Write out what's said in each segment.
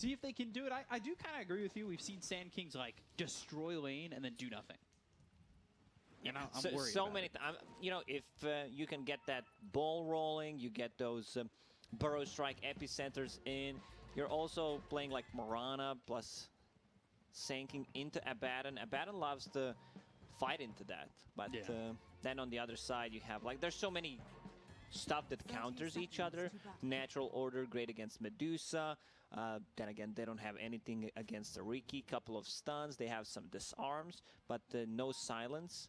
See if they can do it. I do kind of agree with you. We've seen Sand Kings like destroy lane and then do nothing. And I'm worried so about many times. You know, if you can get that ball rolling, you get those burrow strike epicenters in. You're also playing like Morana plus sinking into Abaddon. Abaddon loves to fight into that, but then on the other side you have like there's so many stuff that counters each other. Natural Order, great against Medusa. Then again, they don't have anything against the Riki. Couple of stuns. They have some disarms, but no silence.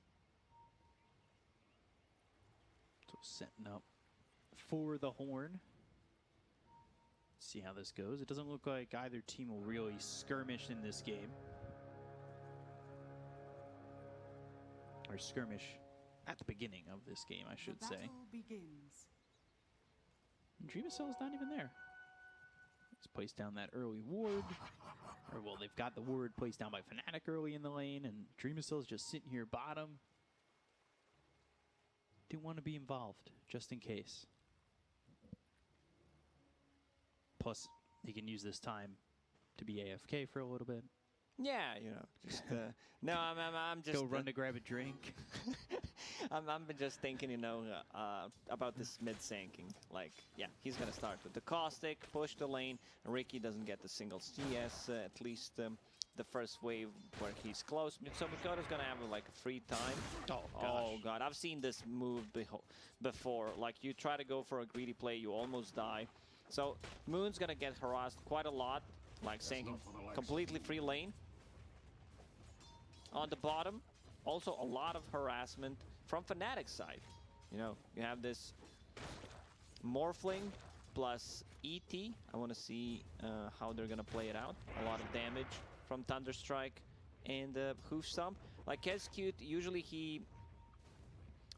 So setting up for the horn. See how this goes. It doesn't look like either team will really skirmish in this game. Or skirmish at the beginning of this game, I should say. Begins. Dreamacell's not even there. Let's place down that early ward. Or, well, they've got the ward placed down by FNATIC early in the lane, and Dreamacell's just sitting here bottom. Didn't want to be involved, just in case. Plus, he can use this time to be AFK for a little bit. Yeah, you know, just no, I'm just go run to grab a drink. I'm just thinking, you know, about this mid sinking. Like, yeah, he's gonna start with the caustic, push the lane. Riki doesn't get the single CS, at least the first wave where he's close. So Mikoto's gonna have like a free time. Oh god, I've seen this move before. Like, you try to go for a greedy play, you almost die. So Moon's gonna get harassed quite a lot, like sinking completely free lane. On the bottom, also a lot of harassment from FNATIC's side. You know, you have this Morphling plus ET. I want to see how they're gonna play it out. A lot of damage from Thunderstrike and Hoof Stomp. Like Kescute, usually he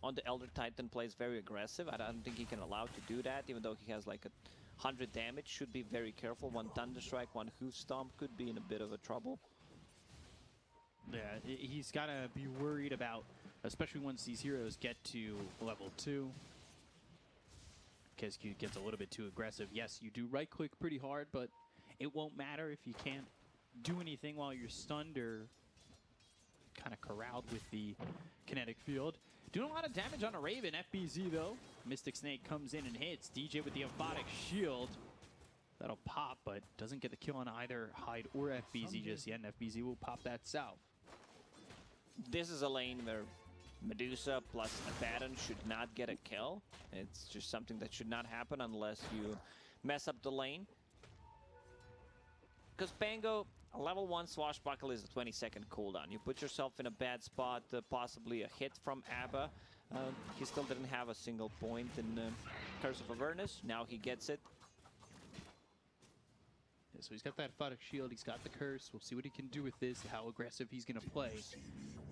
on the Elder Titan plays very aggressive. I don't think he can allow to do that, even though he has like 100 damage. Should be very careful. One Thunderstrike, one Hoof Stomp could be in a bit of a trouble. Yeah, he's got to be worried about, especially once these heroes get to level 2. Kescute gets a little bit too aggressive. Yes, you do right-click pretty hard, but it won't matter if you can't do anything while you're stunned or kind of corralled with the kinetic field. Doing a lot of damage on a Raven. FBZ, though. Mystic Snake comes in and hits. DJ with the Emphatic Shield. That'll pop, but doesn't get the kill on either Hyde or FBZ just yet, and FBZ will pop that south. This is a lane where Medusa plus Abaddon should not get a kill. It's just something that should not happen unless you mess up the lane. Because Pango, a level 1 Swashbuckle is a 20-second cooldown. You put yourself in a bad spot, possibly a hit from Abba. He still didn't have a single point in Curse of Avernus. Now he gets it. Yeah, so he's got that Emphatic Shield, he's got the Curse. We'll see what he can do with this, how aggressive he's going to play.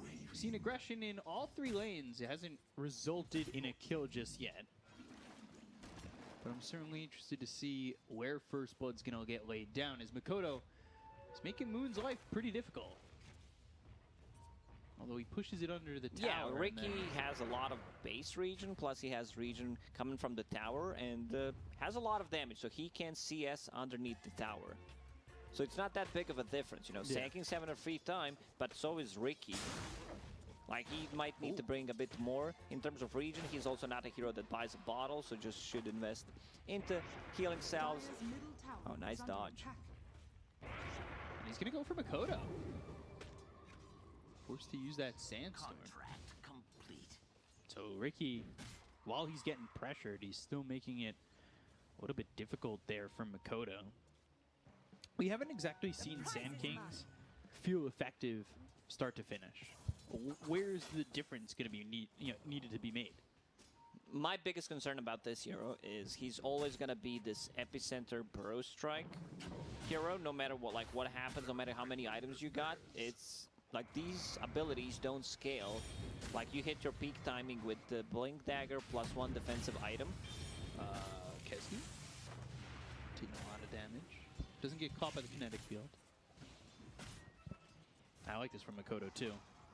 We've seen aggression in all 3 lanes. It hasn't resulted in a kill just yet. But I'm certainly interested to see where First Blood's going to get laid down, as Mikoto is making Moon's life pretty difficult. Although he pushes it under the tower. Yeah, Riki has a lot of base region, plus he has region coming from the tower, and has a lot of damage, so he can CS underneath the tower. So it's not that big of a difference, you know. Sanking's having a free time, but so is Riki. Like, he might need to bring a bit more in terms of region. He's also not a hero that buys a bottle, so just should invest into healing cells. Oh, nice dodge. And he's going to go for Mikoto. Forced to use that Sandstorm. Contract complete. So Riki, while he's getting pressured, he's still making it a little bit difficult there for Mikoto. We haven't exactly seen Sand Kings feel effective start to finish. Where's the difference going to be needed to be made? My biggest concern about this hero is he's always going to be this epicenter burrow strike hero, no matter what happens, no matter how many items you got. It's like these abilities don't scale. Like, you hit your peak timing with the Blink Dagger plus 1 defensive item. Kescute taking a lot of damage. Doesn't get caught by the kinetic field. I like this from Mikoto too.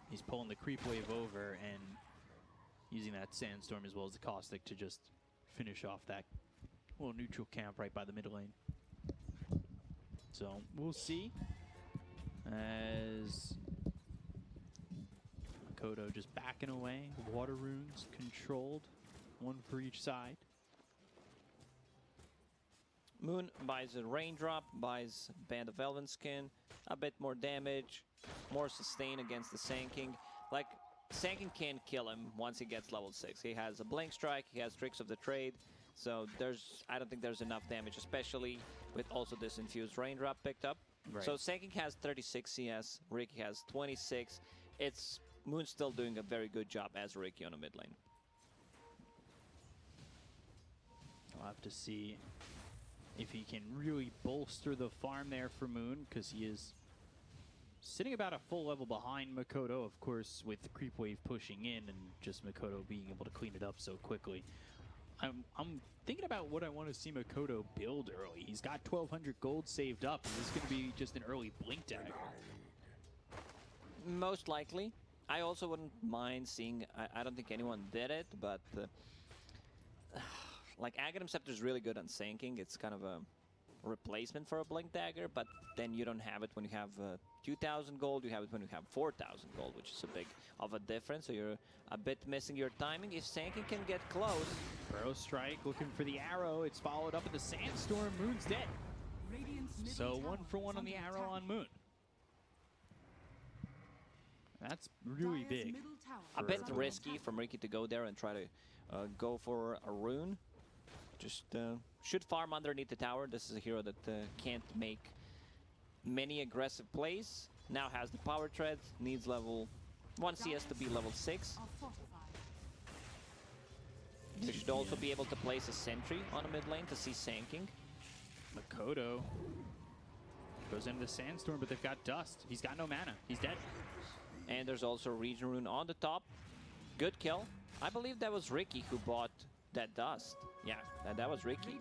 He's pulling the creep wave over and using that Sandstorm as well as the Caustic to just finish off that little neutral camp right by the mid lane. So we'll see as Makoto just backing away. Water runes controlled, one for each side. Moon buys a Raindrop, buys Band of Elven Skin, a bit more damage, more sustain against the Sand-King. Like, Sand-King can't kill him once he gets level 6. He has a Blink Strike, he has Tricks of the Trade, so I don't think there's enough damage, especially with also this Infused Raindrop picked up. Right. So Sand-King has 36 CS, Ricky has 26. Moon's still doing a very good job as Ricky on a mid lane. We'll have to see if he can really bolster the farm there for Moon, because he is sitting about a full level behind Makoto, of course, with the creep wave pushing in and just Makoto being able to clean it up so quickly. I'm thinking about what I want to see Makoto build early. He's got 1,200 gold saved up, and this is going to be just an early Blink Dagger. Most likely. I also wouldn't mind seeing, I don't think anyone did it, but like Aghanim Scepter is really good on Sand-King. It's kind of a replacement for a Blink Dagger, but then you don't have it when you have 2,000 gold. You have it when you have 4,000 gold, which is a big of a difference. So you're a bit missing your timing. If Sand-King can get close. Burrow Strike looking for the arrow. It's followed up with the Sandstorm. Moon's dead. So 1 for 1 on the arrow on Moon. That's really big. A bit risky from Ricky to go there and try to go for a rune. Just should farm underneath the tower. This is a hero that can't make many aggressive plays. Now has the power tread. Needs level 1 CS to be level 6. You should also be able to place a sentry on a mid lane to see Sand-King. Makoto goes into the Sandstorm, but they've got Dust. He's got no mana. He's dead. And there's also a Region Rune on the top. Good kill. I believe that was Ricky who bought that Dust. Yeah, that was Ricky.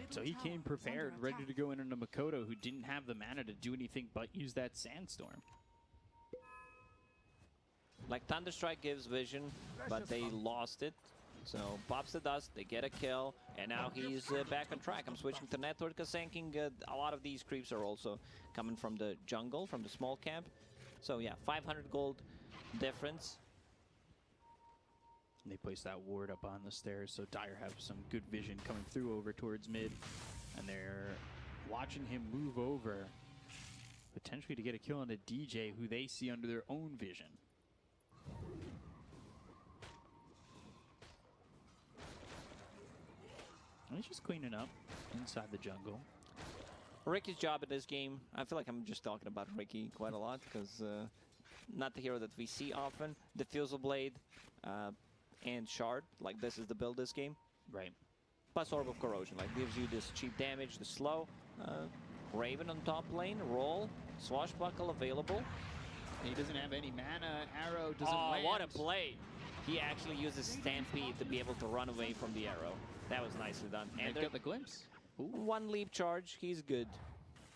So he came prepared, ready to go in on a Makoto who didn't have the mana to do anything but use that Sandstorm. Like Thunderstrike gives vision, but they lost it. So pops the Dust, they get a kill, and now he's back on track. I'm switching to Network because Sand-King, a lot of these creeps are also coming from the jungle, from the small camp. So yeah, 500 gold difference. They place that ward up on the stairs, so Dire have some good vision coming through over towards mid. And they're watching him move over, potentially to get a kill on the DJ, who they see under their own vision. And he's just cleaning up inside the jungle. Ricky's job in this game, I feel like I'm just talking about Ricky quite a lot, because not the hero that we see often. Diffusal Blade and Shard, like this is the build this game. Right. Plus Orb of Corrosion, like gives you this cheap damage, the slow. Raven on top lane, roll, Swashbuckle available. He doesn't have any mana, arrow doesn't land. What a play! He actually uses Stampede to be able to run away from the arrow. That was nicely done. And they've got the glimpse. Ooh. 1 leap charge, he's good.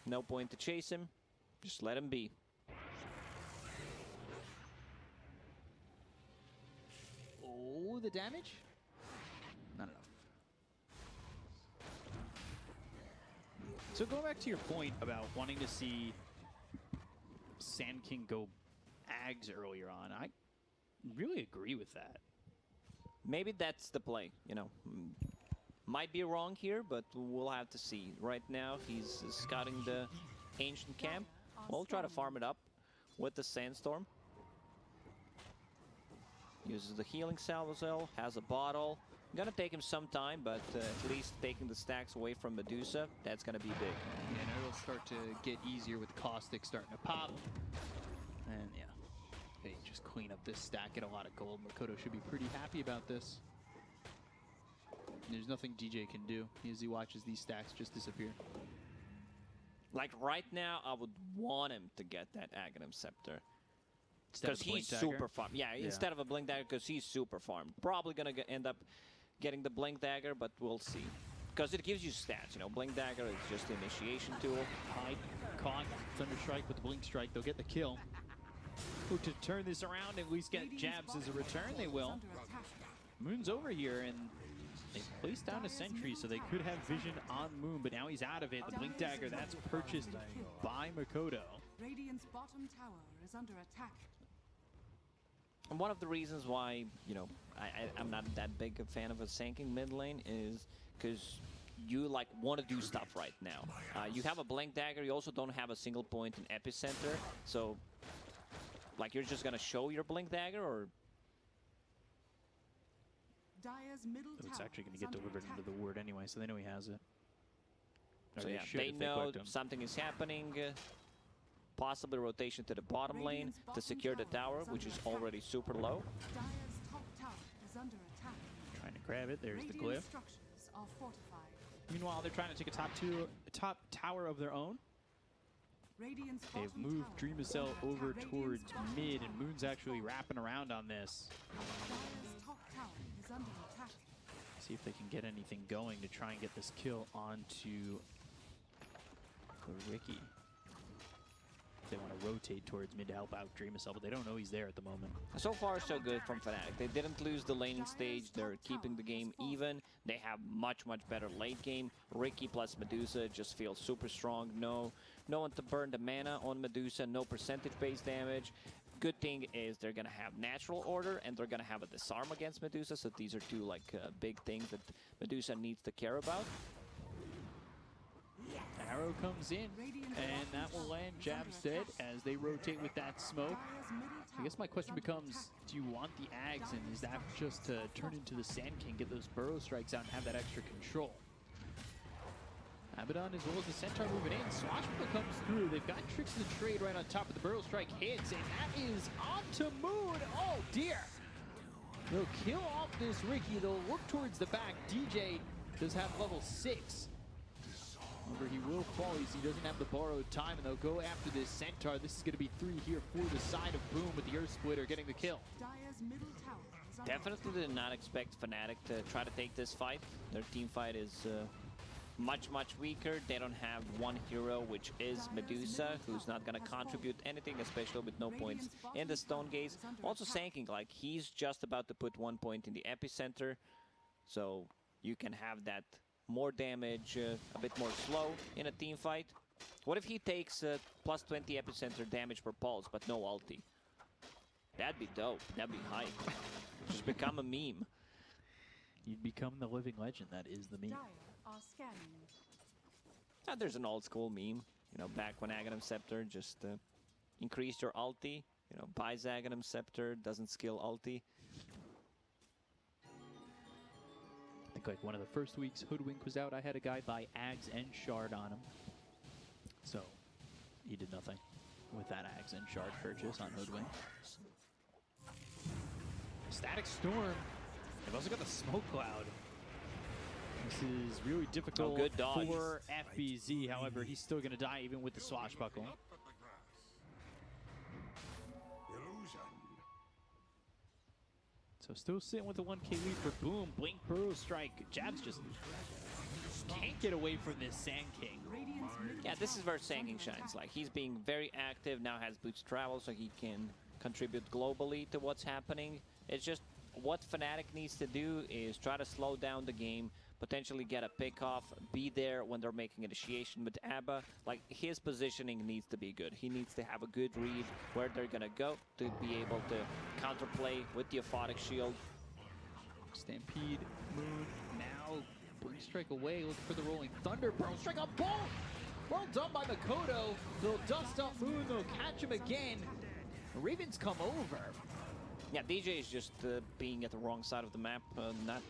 No point to chase him, just let him be. Oh, the damage? Not enough. So going back to your point about wanting to see Sand-King go Ags earlier on, I really agree with that. Maybe that's the play, you know. Might be wrong here, but we'll have to see. Right now, he's scouting the ancient camp. We'll try to farm it up with the Sandstorm. Uses the healing Salvazel, has a bottle. Gonna take him some time, but at least taking the stacks away from Medusa, that's gonna be big. Yeah, and it'll start to get easier with Caustic starting to pop. And yeah, they just clean up this stack, get a lot of gold. Makoto should be pretty happy about this. There's nothing DJ can do as he watches these stacks just disappear. Like right now, I would want him to get that Aghanim Scepter. Because he's super farmed. Yeah, instead of a Blink Dagger, because he's super farmed. Probably going to end up getting the Blink Dagger, but we'll see. Because it gives you stats, you know. Blink Dagger is just the initiation tool. Hide, caught, Thunderstrike with the Blink Strike. They'll get the kill. Ooh, to turn this around, at least get jabs as a return, they will. Moon's over here, and They placed down a sentry so they could have vision on Moon, but now he's out of it. The Blink Dagger, that's purchased by Makoto. Radiant's bottom tower is under attack. And one of the reasons why, you know, I'm not that big a fan of a sanking mid lane is because you like want to do stuff right now. You have a Blink Dagger, you also don't have a single point in epicenter, so like you're just gonna show your Blink Dagger, or Dire's middle It's tower actually going is to get under delivered attack. into the ward anyway, so they know he has it. Or so yeah, should they if know clicked him. something is happening. Possibly rotation to the bottom lane Radiant's to bottom secure the tower tower, is which under is attack. already super low. Dire's top tower is under attack. Trying to grab it. There's the Radiant glyph. structures are fortified. Meanwhile, they're trying to take a top tower of their own. Radiant's They've bottom moved tower Dream is Cell under over attack. towards Radiant's bottom mid, tower and Moon's is actually falling. wrapping around on this. Dire's top tower is under attack. See if they can get anything going to try and get this kill onto Ricky. They want to rotate towards mid to help out Dream Cell, but they don't know he's there at the moment. So far, so good from FNATIC. They didn't lose the laning stage. They're keeping the game even. They have much better late game. Ricky plus Medusa just feels super strong. No one to burn the mana on Medusa. No percentage-based damage. Good thing is they're going to have natural order, and they're going to have a disarm against Medusa. So these are two like big things that Medusa needs to care about. Arrow comes in, and that will land Jab's dead as they rotate with that smoke. Dire's middle I tower guess my question is under becomes, attack. do you want the Ags, and is that just to turn into the Sand King, get those burrow strikes out, and have that extra control? Abaddon as well as the Centaur moving in. Swashbuckle comes through. They've got Tricks of the Trade right on top of the burrow strike hits, and that is onto Moon. Oh dear! They'll kill off this Ricky. They'll look towards the back. DJ does have level 6. However, he will fall. He doesn't have the borrowed time, and they'll go after this Centaur. This is going to be 3 here for the side of Boom with the Earth Splitter getting the kill. Dire's middle tower is under Definitely did not expect FNATIC to try to take this fight. Their team fight is much weaker. They don't have one hero, which is Medusa, who's not going to contribute anything, especially with no points in the Stone Gaze. Also Sanking, like he's just about to put 1 point in the epicenter, so you can have that more damage, a bit more slow in a team fight. What if he takes plus 20 epicenter damage per pulse, but no ulti? That'd be dope. That'd be hype. Just become a meme. You'd become the living legend. That is the meme. Dire are scanning. There's an old school meme, you know, back when Aghanim Scepter just increased your ulti. You know, buys Aghanim Scepter, doesn't skill ulti. I think like one of the first weeks Hoodwink was out, I had a guy buy Ags and Shard on him. So he did nothing with that Ags and Shard purchase on Hoodwink. Static Storm. They've also got the Smoke Cloud. This is really difficult good dodge. for FBZ. However, he's still going to die even with the Swashbuckle. So still sitting with the 1K lead for Boom. Blink Burrow Strike. Jabs just can't get away from this Sand King. Radiant's middle Yeah, this is tower where Sanking under shines. attack. Like, he's being very active, now has boots travel, so he can contribute globally to what's happening. It's just what FNATIC needs to do is try to slow down the game, potentially get a pick off, be there when they're making initiation with Abba. Like, his positioning needs to be good. He needs to have a good read where they're gonna go to be able to counterplay with the Aphotic Shield. Stampede, Moon, now Blink Strike away, looking for the Rolling Thunder. Burrow Strike on both! Well done by Makoto. They'll dust off Moon, they'll catch him again. Ravens come over. Yeah, DJ is just being at the wrong side of the map, not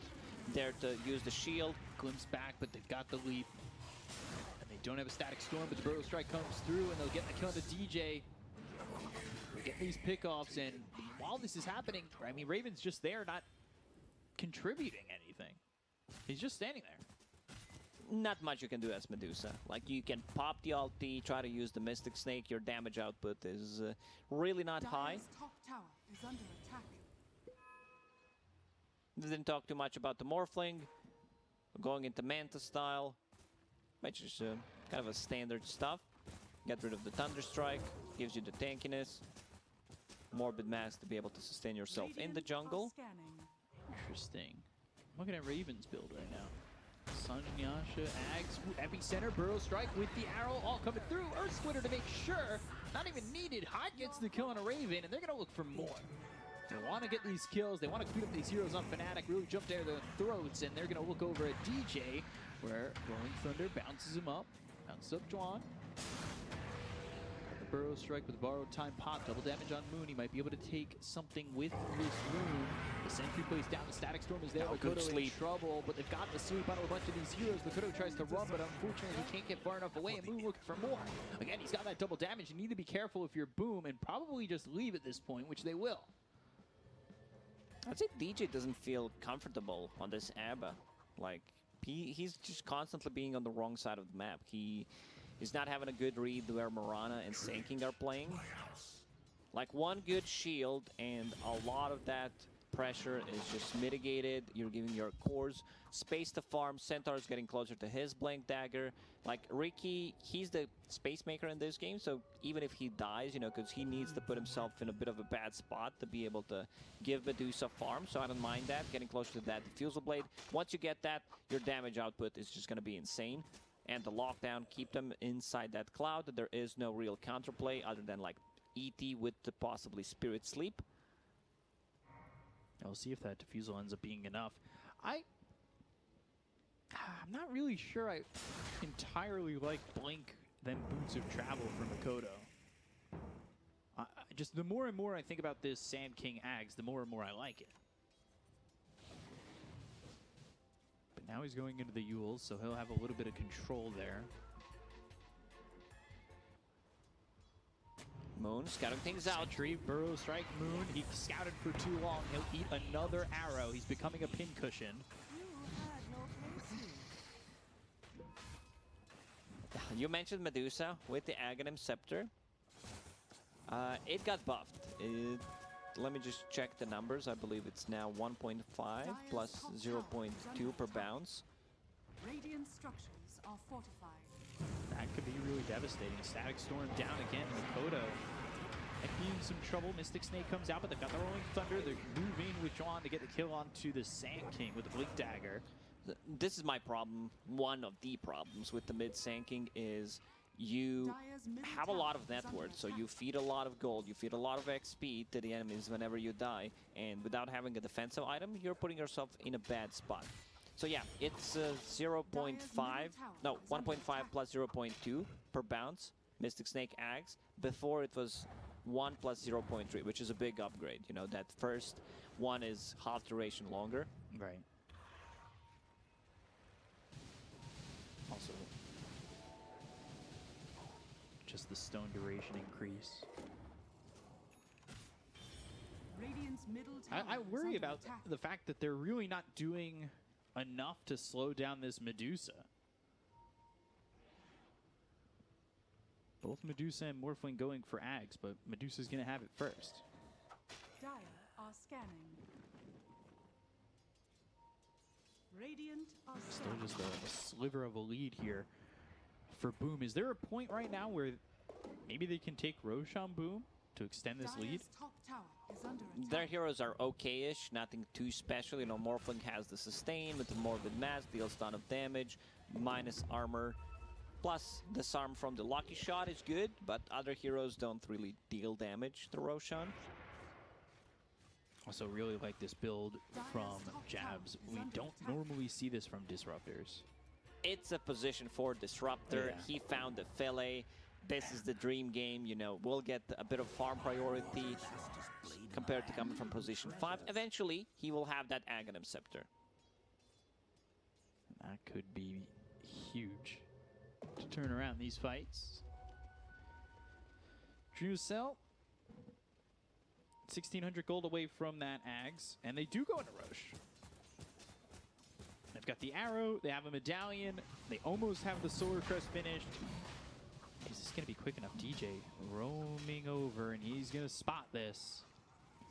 there to use the shield. Glimpse back, but they've got the leap. And they don't have a Static Storm, but the Burrow Strike comes through, and they'll get the kill on the DJ. They get these pickoffs, and while this is happening, I mean, Raven's just there, not contributing anything. He's just standing there. Not much you can do as Medusa. Like, you can pop the ulti, try to use the Mystic Snake. Your damage output is really not high. Dire's top tower is under attack. Didn't talk too much about the Morphling. Going into Manta style, which is kind of a standard stuff. Get rid of the Thunder Strike, gives you the tankiness. Morbid Mass to be able to sustain yourself in the Radiant are jungle. scanning. Interesting. Looking at Raven's build right now. Sun, Yasha, Ags, Epicenter, Burrow Strike with the arrow all coming through. Earth Splitter to make sure. Not even needed. Hyde gets the kill on a Raven, and they're going to look for more. They want to get these kills. They want to beat up these heroes on FNATIC, really jump down their throats, and they're going to look over at DJ, where Rolling Thunder bounces him up. Bounces up Juan. The Burrow Strike with borrowed time pop. Double damage on Moon. He might be able to take something with this rune. The sentry plays down. The Static Storm is there. Makoto in trouble, but they've got the sleep on a bunch of these heroes. Makoto tries to run, but unfortunately he can't get far enough away, and Moon looking for more. Again, he's got that double damage. You need to be careful if you're Boom, and probably just leave at this point, which they will. I'd say DJ doesn't feel comfortable on this ABBA. Like, he's just constantly being on the wrong side of the map. He's not having a good read where Mirana and Sanking are playing. Like, one good shield and a lot of that pressure is just mitigated. You're giving your cores space to farm. Centaur is getting closer to his Blank Dagger. Like, Ricky, he's the space maker in this game, so even if he dies, you know, because he needs to put himself in a bit of a bad spot to be able to give Medusa farm, so I don't mind that, getting closer to that Diffusal Blade. Once you get that, your damage output is just going to be insane. And the lockdown, keep them inside that cloud. There is no real counterplay other than, like, ET with the possibly Spirit Sleep. We'll see if that Diffusal ends up being enough. I'm not really sure I entirely like Blink than Boots of Travel for Makoto. Just the more and more I think about this Sand King Ags, the more and more I like it. But now he's going into the Yules, so he'll have a little bit of control there. Moon scouting things out. Sentry, Burrow Strike, Moon. He scouted for too long. He'll eat another arrow. He's becoming a pincushion. You mentioned Medusa with the Aghanim Scepter. It got buffed. Let me just check the numbers. I believe it's now 1.5 plus 0.2 per bounce. Radiant structures are fortified. That could be really devastating. Static Storm down again. Makoto might be in some trouble. Mystic Snake comes out, but they've got the Rolling Thunder. They're moving with Juan to get the kill onto the Sand King with the Blink Dagger. This is my problem. One of the problems with the mid Sanking is you have a lot of net worth, so you feed a lot of gold, you feed a lot of XP to the enemies whenever you die, and without having a defensive item, you're putting yourself in a bad spot. So yeah, it's 0.5, no, 1.5 plus 0.2 per bounce, Mystic Snake Axe. Before it was 1 plus 0.3, which is a big upgrade. You know, that first one is half duration longer. Right. Also, just the stone duration increase. Radiant's middle tower I is worry under about attack. the fact that they're really not doing enough to slow down this Medusa. Both Medusa and Morphling going for Ags, but Medusa's going to have it first. Dire are scanning. Radiant are Still scanning. just a sliver of a lead here for Boom. Is there a point right now where maybe they can take Roshan Boom to extend this lead? Dire's top tower is under attack. Their heroes are okay-ish, nothing too special. You know, Morphling has the sustain with the Morbid Mask, deals ton of damage, minus armor. Plus, disarm from the Lucky Shot is good, but other heroes don't really deal damage to Roshan. Also really like this build from Jabs. We don't normally see this from Disruptors. It's a position for Disruptor. Yeah. He found the fillet. This is the dream game, you know. We'll get a bit of farm priority compared to coming from position 5. Eventually, he will have that Aghanim Scepter. That could be huge to turn around these fights. Drusel, 1,600 gold away from that Ags, and they do go into Roche. They've got the arrow, they have a medallion, they almost have the Solar Crest finished. Is this going to be quick enough? DJ roaming over, and he's going to spot this.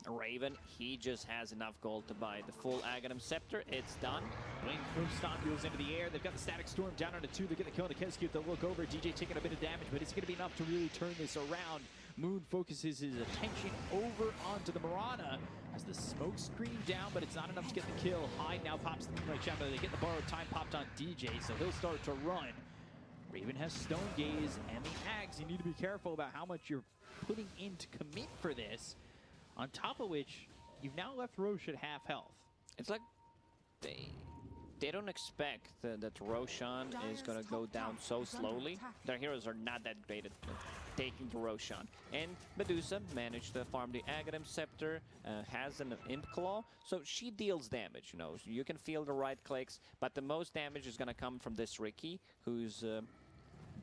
Raven, he just has enough gold to buy the full Aghanim Scepter. It's done. Blink from Stomp goes into the air. They've got the Static Storm down onto 2. They're going to kill the Kescute. They'll look over. DJ taking a bit of damage, but it's going to be enough to really turn this around. Moon focuses his attention over onto the Mirana as the smoke screen down, but it's not enough to get the kill. Hyde now pops the Moonlight Shadow. They get the borrowed time popped on DJ, so he'll start to run. Raven has Stone Gaze and the Axe. You need to be careful about how much you're putting in to commit for this. On top of which, you've now left Roche at half health. It's like they don't expect that Roshan is going to go down so slowly. Their heroes are not that great at taking the Roshan. And Medusa managed to farm the Aghanim Scepter, has an Imp Claw, so she deals damage. You know, you can feel the right clicks, but the most damage is going to come from this Riki, who's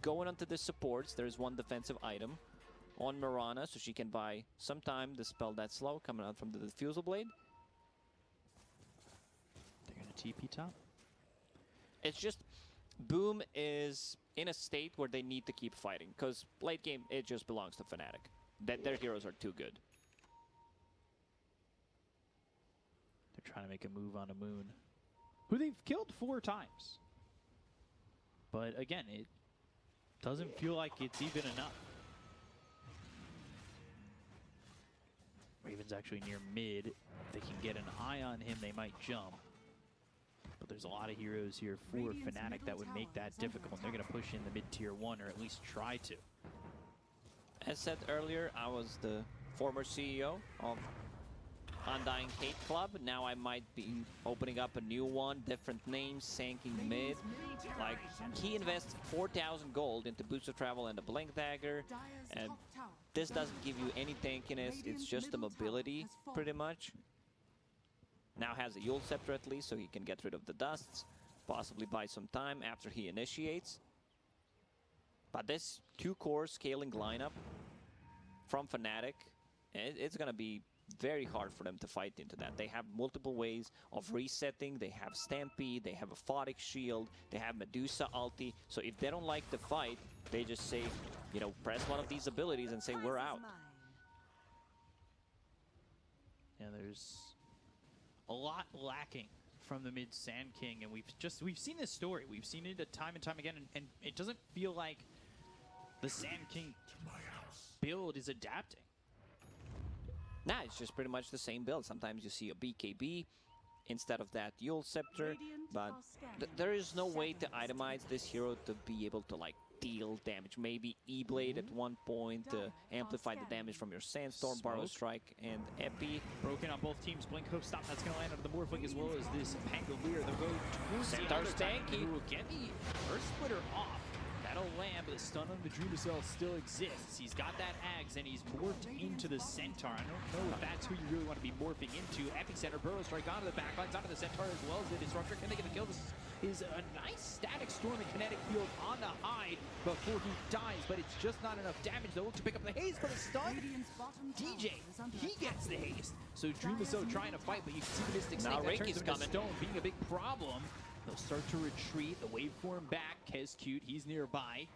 going onto the supports. There's one defensive item on Mirana, so she can buy some time to spell that slow coming out from the Diffusal Blade. They're going to TP top. It's just Boom is in a state where they need to keep fighting, because late game, it just belongs to FNATIC. That their heroes are too good. They're trying to make a move on a Moon, who they've killed 4 times. But again, it doesn't feel like it's even enough. Raven's actually near mid. If they can get an eye on him, they might jump. But there's a lot of heroes here for FNATIC that would make that difficult. They're going to push in the mid-tier 1, or at least try to. As said earlier, I was the former CEO of Undying Hate Club. Now I might be opening up a new one, different names, Sanking Mid. Like, he invests 4,000 gold into Boots of Travel and a Blink Dagger. And this doesn't give you any tankiness, it's just the mobility, pretty much. Now has a Yule Scepter at least, so he can get rid of the dusts, possibly buy some time after he initiates. But this 2-core scaling lineup from FNATIC, it's going to be very hard for them to fight into that. They have multiple ways of resetting. They have Stampede, they have a Photic Shield, they have Medusa ulti. So if they don't like the fight, they just say, you know, press one of these abilities and say, we're out. Yeah, there's a lot lacking from the mid Sand King, and we've seen this story. We've seen it time and time again, and it doesn't feel like the Sand King build is adapting. Nah, it's just pretty much the same build. Sometimes you see a BKB instead of that Yule Scepter, but there is no way to itemize this hero to be able to, like, deal damage. Maybe E-Blade at one point to amplify the damage from your Sandstorm, Borrow Strike, and Epi. Broken on both teams. Blink Hope Stop. That's going to land on the Morphling as well as this Pangolier. They'll go towards the other tanky, who will get the Earth Splitter off. That'll land, but the stun on the Druidicell still exists. He's got that Axe, and he's morphed into the Centaur. I don't know if that's who you really want to be morphing into. Epicenter, Burrow Strike onto the backlines, onto the Centaur as well as the Disruptor. Can they get the kill? This is a nice static storm and kinetic field on the Hyde before he dies, but it's just not enough damage. They'll look to pick up the haste, but the stun. DJ, he gets the haste. So Druidicell trying to fight, but you can see the Mystic Snake that turns into stone being a big problem. They'll start to retreat. The waveform back. Kez Cute, he's nearby.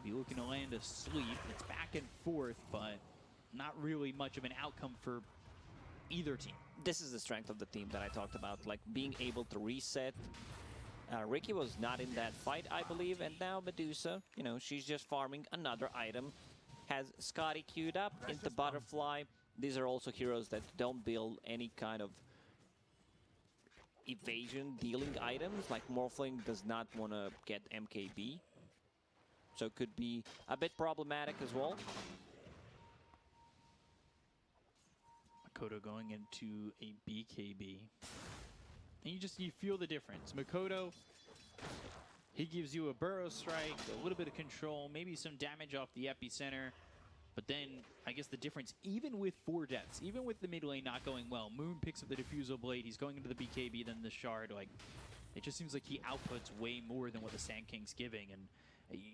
Maybe looking to land a sleep. It's back and forth, but not really much of an outcome for either team. This is the strength of the team that I talked about, like being able to reset. Riki was not in that fight, I believe, and now Medusa, you know, she's just farming another item. Has Scotty queued up into Butterfly. These are also heroes that don't build any kind of evasion dealing items. Like Morphling does not want to get MKB, so it could be a bit problematic as well. Makoto going into a BKB, and you feel the difference. Makoto, he gives you a Burrow Strike, a little bit of control, maybe some damage off the epicenter. But then, I guess the difference, even with 4 deaths, even with the mid lane not going well, Moon picks up the Diffusal Blade, he's going into the BKB, then the Shard. Like, it just seems like he outputs way more than what the Sand King's giving, and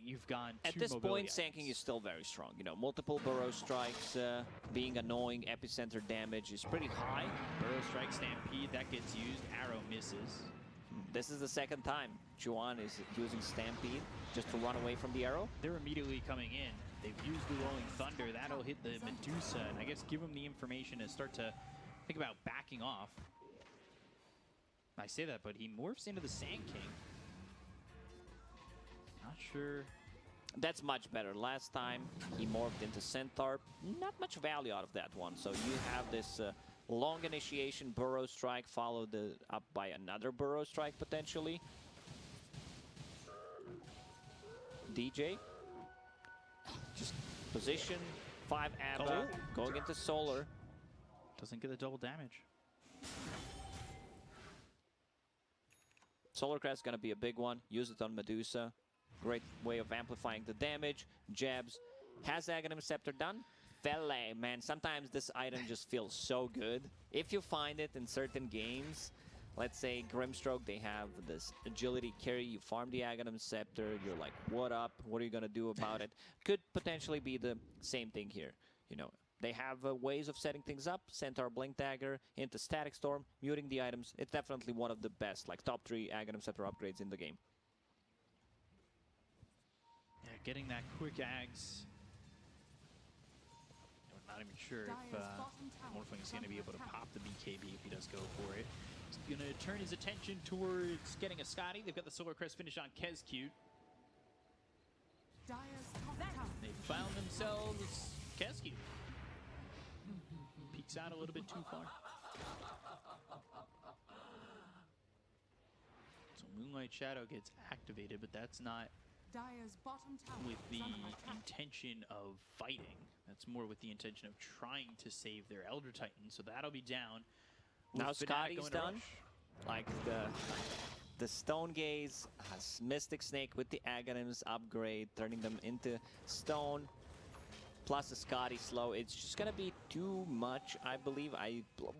you've gone at this point, Sand King is still very strong. You know, multiple Burrow Strikes, being annoying, epicenter damage is pretty high. Burrow Strike, Stampede, that gets used, Arrow misses. This is the second time Juan is using Stampede just to run away from the arrow. They're immediately coming in. They've used the Rolling Thunder. That'll hit the Medusa, and I guess give them the information to start to think about backing off. I say that, but he morphs into the Sand King. Not sure. That's much better. Last time he morphed into Centaur. Not much value out of that one. So you have this long initiation Burrow Strike followed up by another Burrow Strike potentially. DJ. Just position. 5 ABBA. Going into Solar. Doesn't get the double damage. Solar Crest gonna be a big one. Use it on Medusa. Great way of amplifying the damage. Jabs. Has Aghanim Scepter done? Fele, man. Sometimes this item just feels so good. If you find it in certain games, let's say Grimstroke, they have this agility carry. You farm the Aghanim Scepter. You're like, what up? What are you gonna do about it? Could potentially be the same thing here. You know, they have ways of setting things up. Centaur, Blink Dagger, into Static Storm, muting the items. It's definitely one of the best, like top 3 Aghanim Scepter upgrades in the game. Yeah, getting that quick Ags. I'm not even sure if Morphling is going to be able to pop the BKB if he does go for it. He's going to turn his attention towards getting a Scotty. They've got the Solar Crest finish on Kezcute. They found themselves Kezcute. Peeks out a little bit too far. So Moonlight Shadow gets activated, but that's not with the intention of fighting. That's more with the intention of trying to save their Elder Titan. So that'll be down. Now Scotty's done. Like the Stone Gaze has Mystic Snake with the Aghanims upgrade, turning them into stone. Plus the Scotty slow. It's just gonna be too much, I believe.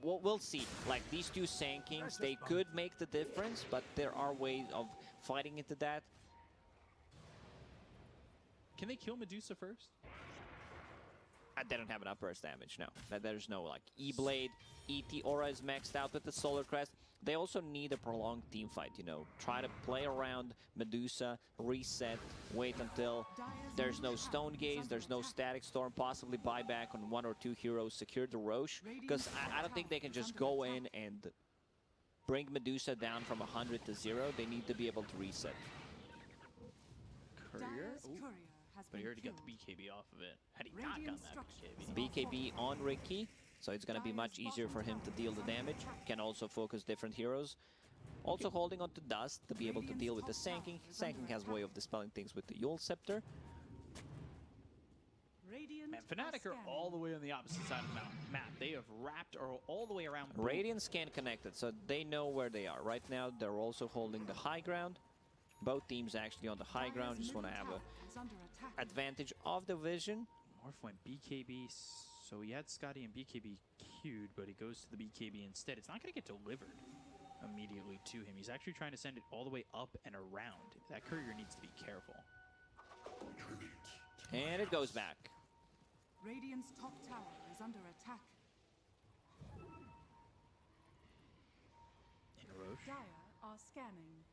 We'll see. Like these two Sankings, they could make the difference, but there are ways of fighting into that. Can they kill Medusa first? They don't have enough burst damage, no. There's no like E-Blade, ET Aura is maxed out with the Solar Crest. They also need a prolonged team fight, you know. Try to play around Medusa, reset, wait until there's no Stone Gaze, there's no Static Storm, possibly buy back on 1 or 2 heroes, secure the Roche. Because I don't think they can just go in and bring Medusa down from 100 to 0. They need to be able to reset. Courier? But he already got the BKB off of it. Had he not gotten that BKB? BKB on Ricky, so it's going to be much easier for him to deal the damage. Can also focus different heroes. Also holding on to Dust to be able to deal with the Sanking. Sanking has a way of dispelling things with the Yule Scepter. And FNATIC are all the way on the opposite side of the map. They have wrapped all the way around. Radiant's can connected, so they know where they are. Right now, they're also holding the high ground. Both teams actually on the high ground. Just want to have a advantage of the vision. Morph went BKB, so he had Scotty and BKB queued, but he goes to the BKB instead. It's not going to get delivered immediately to him. He's actually trying to send it all the way up and around. That courier needs to be careful. And it goes back. Radiant's top tower is under attack. In Roche. Dire are scanning.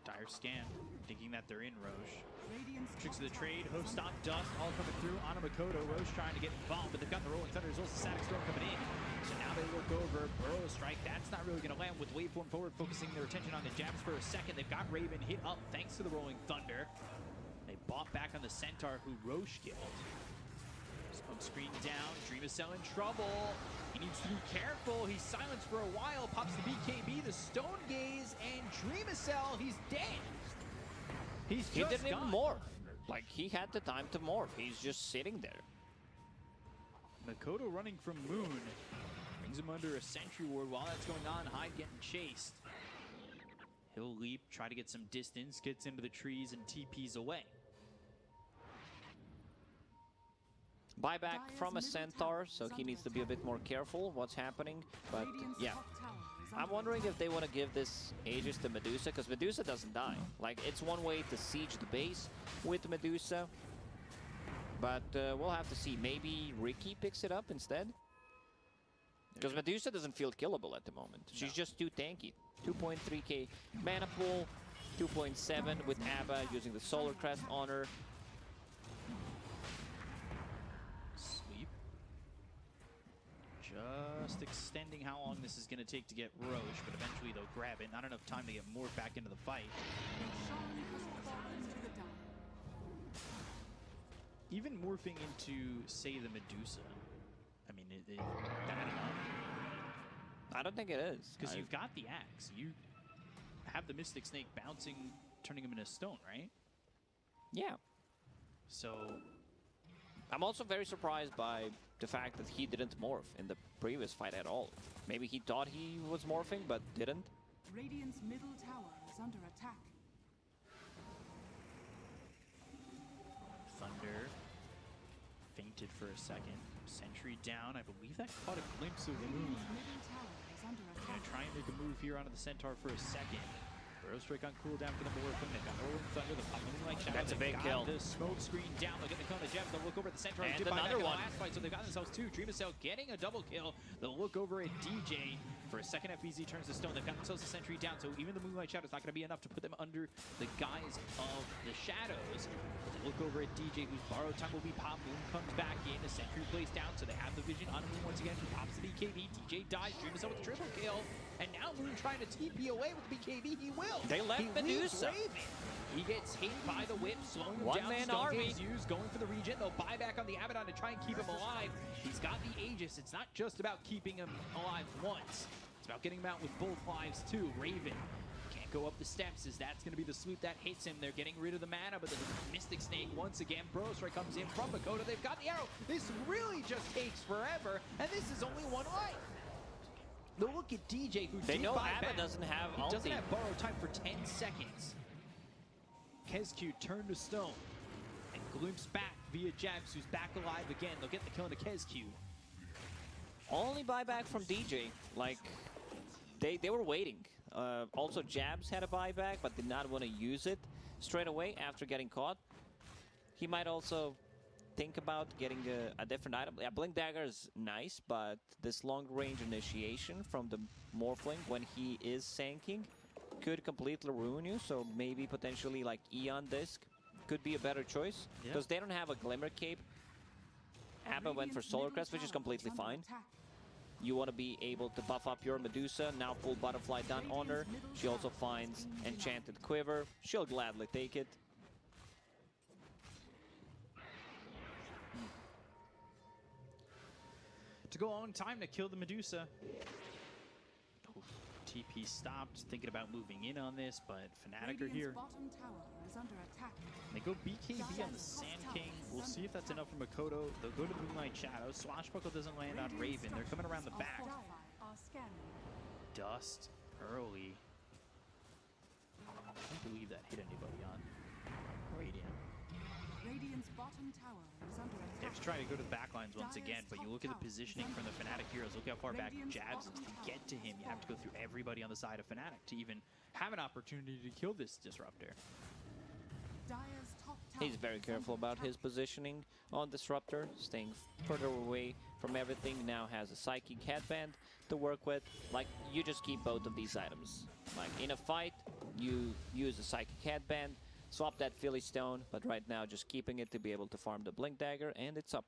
Dire scan, thinking that they're in Roche. Radiant's Tricks of top the trade, tower Hope is Stop, Dust, all coming through. On Makoto, Roche trying to get involved, but they've got the Rolling Thunder. There's also Static Storm coming in. So now they look over. Burrow Strike, that's not really going to land with Waveform forward, focusing their attention on the jabs for a second. They've got Raven hit up thanks to the Rolling Thunder. They bought back on the Centaur who Roche killed. Smoke screen down, Dream is in trouble. He needs to be careful. He's silenced for a while. Pops the BKB, the Stone Gaze, and Dreamicell, he's dead. He didn't even morph. Like, he had the time to morph. He's just sitting there. Makoto running from Moon. Brings him under a Sentry Ward. While that's going on, Hyde getting chased. He'll leap, try to get some distance, gets into the trees, and TP's away. Buyback from a Centaur, so he needs to be a bit more careful what's happening. But yeah, I'm wondering if they want to give this Aegis to Medusa, because Medusa doesn't die. Like, it's one way to siege the base with Medusa, but we'll have to see. Maybe Ricky picks it up instead, because Medusa doesn't feel killable at the moment. She's just too tanky. 2.3k mana pool, 2.7 with ABBA using the Solar Crest on her. Just extending how long this is going to take to get Roche, but eventually they'll grab it. Not enough time to get Morph back into the fight. even morphing into, say, the Medusa. I mean, that enough? I don't think it is. Because you've got the axe. You have the Mystic Snake bouncing, turning him into stone, right? Yeah. So I'm also very surprised by the fact that he didn't morph in the previous fight at all. Maybe he thought he was morphing, but didn't. Radiant's middle tower is under attack. Thunder fainted for a second. Sentry down. I believe that caught a glimpse of Moon. Radiant's middle tower is under Gonna attack. try and make a move here onto the Centaur for a second. Burrow Strike on cooldown for the Morphin. They've got Rolling Thunder, the popping like shadow. That's a big kill. The smoke screen down. They'll get the kill on the Gems. They'll look over at the Centaur. And Did buy another back in one. the last fight, so they've got themselves two. Dreamacell getting a double kill. They'll look over at DJ for a second. FBZ turns to stone. They've got themselves a Sentry down, so even the Moonlight Shadow is not going to be enough to put them under the guise of the shadows. They look over at DJ, whose borrowed time will be popped. Moon comes back in. The Sentry plays down, so they have the vision on Moon once again. He pops the BKB. DJ dies. Dreamacell with the triple kill. And now Moon trying to TP away with the BKB. He will. They left He Medusa. leaves Raven. He gets hit by the whip, slowing him down. One-man Stun army. Gaze used, going for the regen. They'll buy back on the Abaddon to try and keep him alive. He's got the Aegis. It's not just about keeping him alive once. It's about getting him out with both lives too. Raven can't go up the steps, as that's going to be the sloop that hits him. They're getting rid of the mana, but the Mystic Snake once again. Burrow Strike comes in from Makoto. They've got the arrow. This really just takes forever, and this is only one life. They'll look at DJ, who They did know buy Abba back. doesn't have He doesn't ulti. have borrowed time for 10 seconds. Kezq turned to stone and glimpsed back via Jabs, who's back alive again. They'll get the kill into Kezq. Only buyback from DJ. Like, they were waiting. Also, Jabs had a buyback, but did not want to use it straight away after getting caught. He might also think about getting a different item. Yeah, Blink Dagger is nice, but this long-range initiation from the Morphling when he is sanking could completely ruin you. So maybe potentially like Eon Disc could be a better choice, because they don't have a Glimmer Cape. Abba went for Radiant's Solar middle Crest, which is tower completely under fine. attack. You want to be able to buff up your Medusa. Now full Butterfly done on her. She also finds Enchanted Quiver. She'll gladly take it. To go on time to kill the Medusa. Oh, TP stopped, thinking about moving in on this, but FNATIC are Radiant's here. bottom tower is under attack. They go BKB on the Sand King. We'll see if that's enough for Makoto. They'll go to Moonlight Shadow. Swashbuckle doesn't land on Raven. They're coming around the back. Are scanning. Dust early. I can't believe that hit anybody on Radiant. Radiant's bottom tower is under They're attack. just trying to go to the backlines once again, but you look at the positioning from the FNATIC heroes. Look how far back Jabs is. To get to him, you have to go through everybody on the side of FNATIC to even have an opportunity to kill this Disruptor. Dire's top tower He's very is careful under about attack. his positioning on Disruptor, staying further away from everything. Now has a Psychic Headband to work with. Like, you just keep both of these items. Like, in a fight, you use a Psychic Headband, swap that Philly Stone, but right now just keeping it to be able to farm the Blink Dagger, and it's up.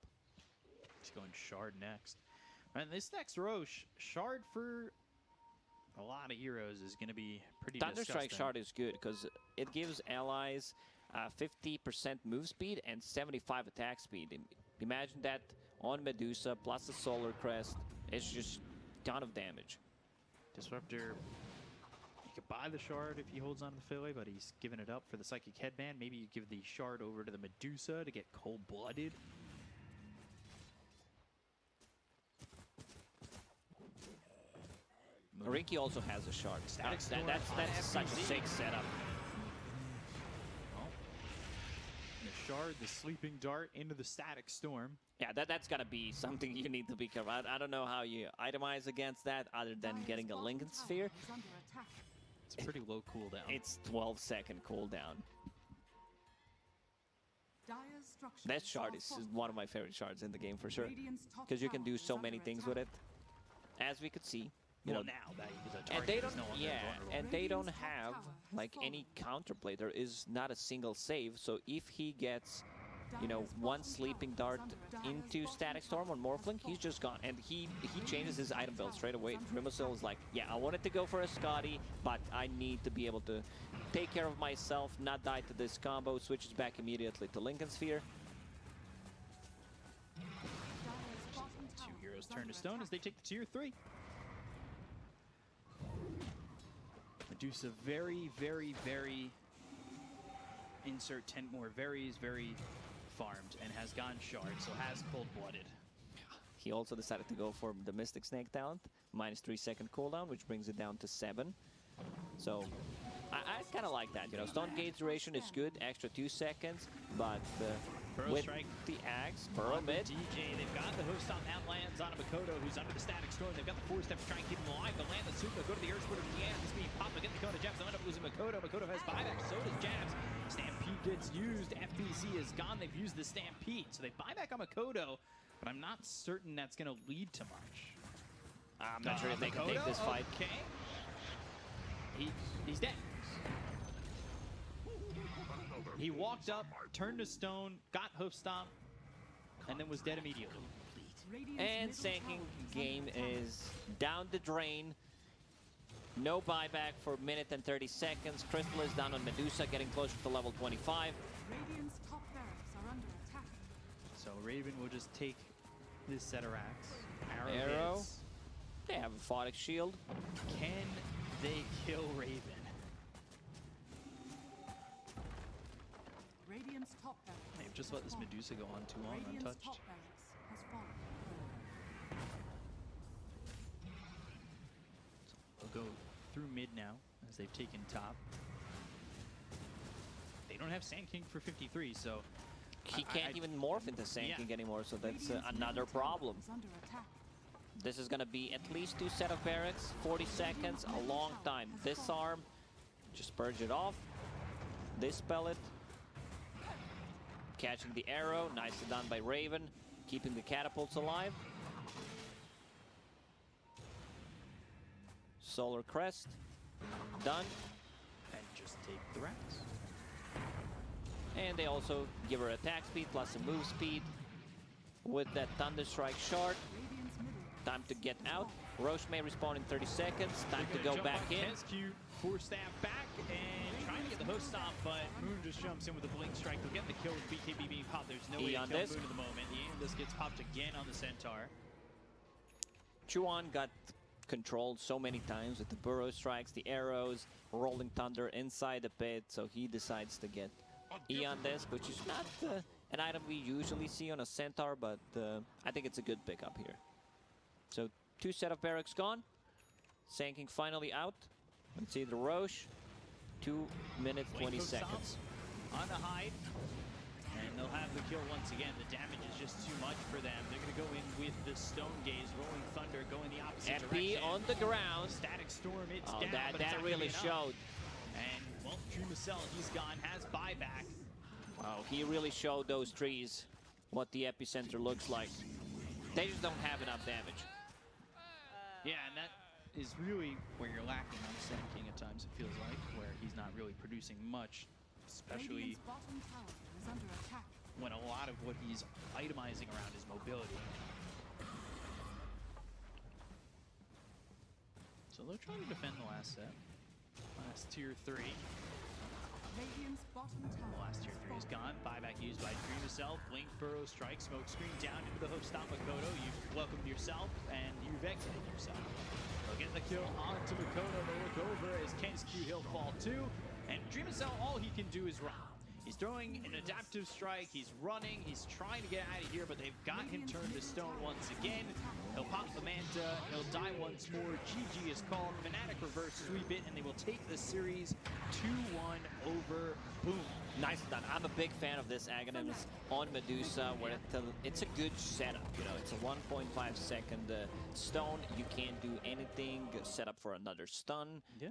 He's going Shard next. And this next row, Shard for a lot of heroes is going to be pretty Thunderstrike disgusting. Shard is good because it gives allies 50% move speed and 75 attack speed. Imagine that on Medusa plus the Solar Crest. It's just a ton of damage. Disruptor, you could buy the Shard if he holds on to the Philly, but he's giving it up for the Psychic Headband. Maybe you give the Shard over to the Medusa to get cold-blooded. Rinky also has a Shard. Static Storm That's on such a FBZ. sick setup. Well, the Shard, the Sleeping Dart into the Static Storm. Yeah, that's gotta be something you need to be careful. I don't know how you itemize against that other than Dire's getting a bottom Lincoln tower Sphere. is under attack. It's a pretty low cooldown. It's 12-second cooldown. Dire's structures That shard are is fortified. one of my favorite shards in the game for sure. Radiant's top Because you can tower do is so under many things with attack. it. As we could see. You well, know, now that the and target they is don't, no longer yeah, vulnerable. and they don't Radiant's top have tower has like any fallen. counterplay. There is not a single save. So if he gets, you know, Dire's one bottom sleeping tower is dart under attack. into Dire's Static bottom Storm on tower has Morphling, he's just gone. And he changes his item build straight away. is under Dreamacell is like, yeah, I wanted to go for a Scotty, but I need to be able to take care of myself, not die to this combo. Switches back immediately to Lincoln Sphere. Arrows turn to stone as they take the tier 3. Medusa very, very, very insert 10 more. Very farmed and has gone shard, so has cold-blooded. He also decided to go for the Mystic Snake talent, minus 3-second cooldown, which brings it down to 7. So I kind of like that. You know, stun gauge duration is good, extra 2 seconds, but with Strike. the axe, Burrow mid. DJ, they've got the hook stop now lands on a Makoto who's under the static storm. They've got the 4-step to try and keep him alive. They'll land the super, go to the Earth Splitter at the end. This being popped, they'll get the Makoto jabs. They'll end up losing Makoto. Makoto has buyback, so does Jabs. Stampede gets used. FBC is gone. They've used the Stampede. So they buy back on Makoto, but I'm not certain that's going to lead to much. I'm not sure if they can take this fight. Okay. He's dead. He walked up, turned to stone, got hoof stomp, and then was dead immediately. And Sanking game is down the drain. No buyback for a minute and 30 seconds. Crystal is down on Medusa, getting closer to level 25. Radiant's top barracks are under attack. So Raven will just take this Ceterax. Arrow. Hits. They have a Photic shield. Can they kill Raven? Radiant's top barracks. They've just let this Medusa go on too long Radiant's untouched. top barracks has fallen. They'll go through mid now as they've taken top. They don't have Sand King for 53, so He can't even morph into Sanking Yeah. anymore, so that's Radiant's another middle tower problem. is under attack. This is going to be at least 2 set of barracks, 40 seconds, a long time. Disarm, just purge it off, dispel it. Catching the arrow, nicely done by Raven, keeping the catapults alive. Solar Crest, done. and just take the rats. And they also give her attack speed plus a move speed. With that Thunder Strike shard, Radiant's middle time to get out. Roche may respawn in 30 seconds, time to They're go gonna back jump on in. Kescu, 4-staff back, and trying to get the hook stop, but Moon just jumps in with a blink strike. They'll get the kill with BKB being popped. There's no way to Eon kill Disc. Moon at the moment. The Aeon Disc gets popped again on the Centaur. Chuan got controlled so many times with the burrow strikes, the arrows, rolling thunder inside the pit, so he decides to get Eon Disc, which is not an item we usually see on a Centaur, but I think it's a good pickup here. So 2 set of barracks gone. Sanking finally out. Let's see the Roche. 2 minutes, Blink 20 hook stomp seconds. on the hide, and they'll have the kill once again. The damage is just too much for them. They're going to go in with the Stone Gaze, Rolling Thunder, going the opposite FP direction. on the ground. Static Storm, it's Oh, down, that but it's not gonna really be enough. showed. And, well, Dreamacell, he's gone, has buyback. Wow, he really showed those trees what the epicenter looks like. They just don't have enough damage. Yeah, and that is really where you're lacking on Sand King at times, it feels like, where he's not really producing much, especially Radiant's bottom tower is under attack. when a lot of what he's itemizing around is mobility. So they're trying to defend the last set. Last tier 3. Radiant's bottom The tower last tier 3 is gone. Buyback used by Dreamacell. Blink, Burrow, Strike, Smoke Screen down into the hook stop Makoto. You've welcomed yourself and you've exited yourself. They'll get the kill onto Makoto. They'll look over as Kescu, he'll fall too. And Dreamacell, all he can do is run. He's throwing an adaptive strike. He's running. He's trying to get out of here, but they've got him turned to stone once again. He'll pop the Manta. He'll die once more. GG is called. FNATIC reverse sweep it, and they will take the series 2-1 over Boom. Nice done. I'm a big fan of this Aghanims on Medusa, where it's a good setup. You know, it's a 1.5 second stone. You can't do anything. Set up for another stun. Yeah.